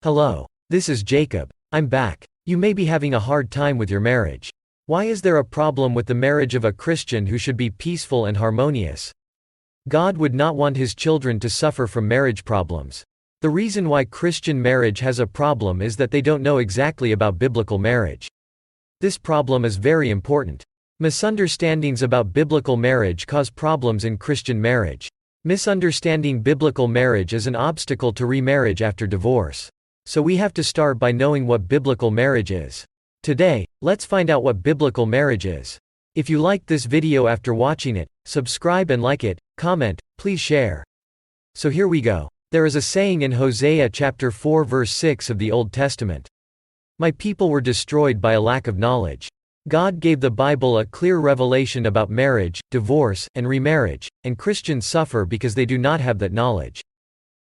Hello. This is Jacob. I'm back. You may be having a hard time with your marriage. Why is there a problem with the marriage of a Christian who should be peaceful and harmonious? God would not want his children to suffer from marriage problems. The reason why Christian marriage has a problem is that they don't know exactly about biblical marriage. This problem is very important. Misunderstandings about biblical marriage cause problems in Christian marriage. Misunderstanding biblical marriage is an obstacle to remarriage after divorce. So we have to start by knowing what biblical marriage is. Today, let's find out what biblical marriage is. If you liked this video after watching it, subscribe and like it, comment, please share. So here we go. There is a saying in Hosea chapter 4 verse 6 of the Old Testament. My people were destroyed by a lack of knowledge. God gave the Bible a clear revelation about marriage, divorce, and remarriage, and Christians suffer because they do not have that knowledge.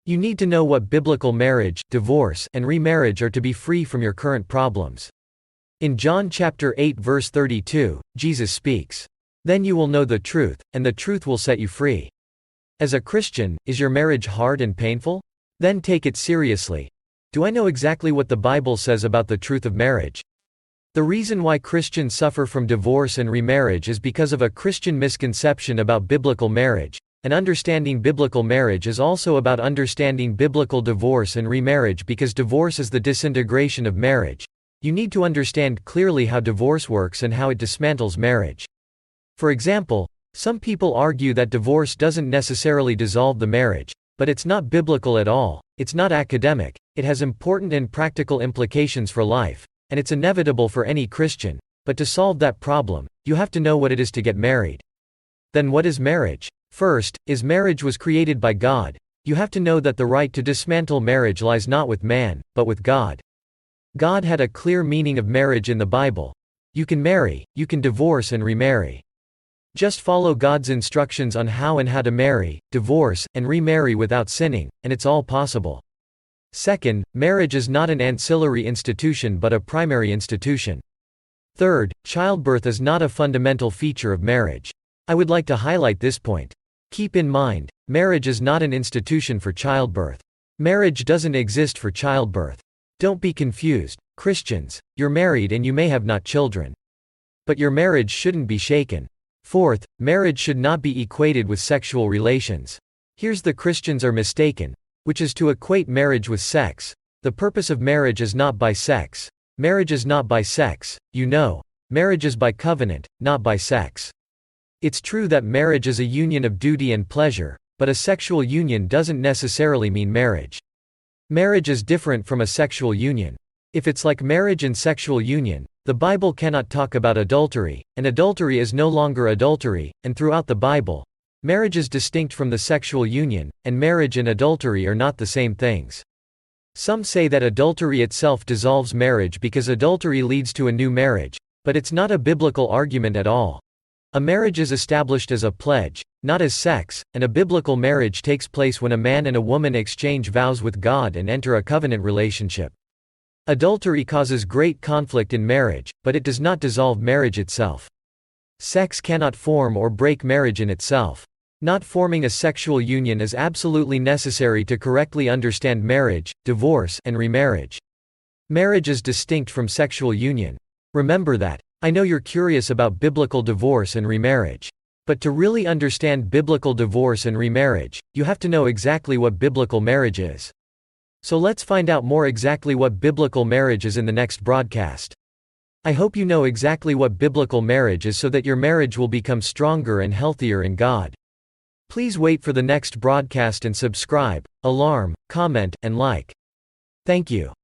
You need to know what biblical marriage, divorce, and remarriage are to be free from your current problems. In John chapter 8 verse 32, Jesus speaks. Then you will know the truth, and the truth will set you free. As a Christian, is your marriage hard and painful? Then take it seriously. Do I know exactly what the Bible says about the truth of marriage? The reason why Christians suffer from divorce and remarriage is because of a Christian misconception about biblical marriage, and understanding biblical marriage is also about understanding biblical divorce and remarriage because divorce is the disintegration of marriage. You need to understand clearly how divorce works and how it dismantles marriage. For example, some people argue that divorce doesn't necessarily dissolve the marriage, but it's not biblical at all, it's not academic, it has important and practical implications for life, and it's inevitable for any Christian. But to solve that problem, you have to know what it is to get married. Then what is marriage? First, marriage was created by God. You have to know that the right to dismantle marriage lies not with man, but with God. God had a clear meaning of marriage in the Bible. You can marry, you can divorce and remarry. Just follow God's instructions on how to marry, divorce, and remarry without sinning, and it's all possible. Second, marriage is not an ancillary institution but a primary institution. Third, childbirth is not a fundamental feature of marriage. I would like to highlight this point. Keep in mind, marriage is not an institution for childbirth. Marriage doesn't exist for childbirth. Don't be confused, Christians, you're married and you may have not children. But your marriage shouldn't be shaken. Fourth, marriage should not be equated with sexual relations. Here's the Christians are mistaken, which is to equate marriage with sex. The purpose of marriage is not by sex. Marriage is not by sex, marriage is by covenant, not by sex. It's true that marriage is a union of duty and pleasure, but a sexual union doesn't necessarily mean marriage. Marriage is different from a sexual union. If it's like marriage and sexual union, the Bible cannot talk about adultery, and adultery is no longer adultery, and throughout the Bible, marriage is distinct from the sexual union, and marriage and adultery are not the same things. Some say that adultery itself dissolves marriage because adultery leads to a new marriage, but it's not a biblical argument at all. A marriage is established as a pledge, not as sex, and a biblical marriage takes place when a man and a woman exchange vows with God and enter a covenant relationship. Adultery causes great conflict in marriage, but it does not dissolve marriage itself. Sex cannot form or break marriage in itself. Not forming a sexual union is absolutely necessary to correctly understand marriage, divorce, and remarriage. Marriage is distinct from sexual union. Remember that. I know you're curious about biblical divorce and remarriage. But to really understand biblical divorce and remarriage, you have to know exactly what biblical marriage is. So let's find out more exactly what biblical marriage is in the next broadcast. I hope you know exactly what biblical marriage is so that your marriage will become stronger and healthier in God. Please wait for the next broadcast and subscribe, alarm, comment, and like. Thank you.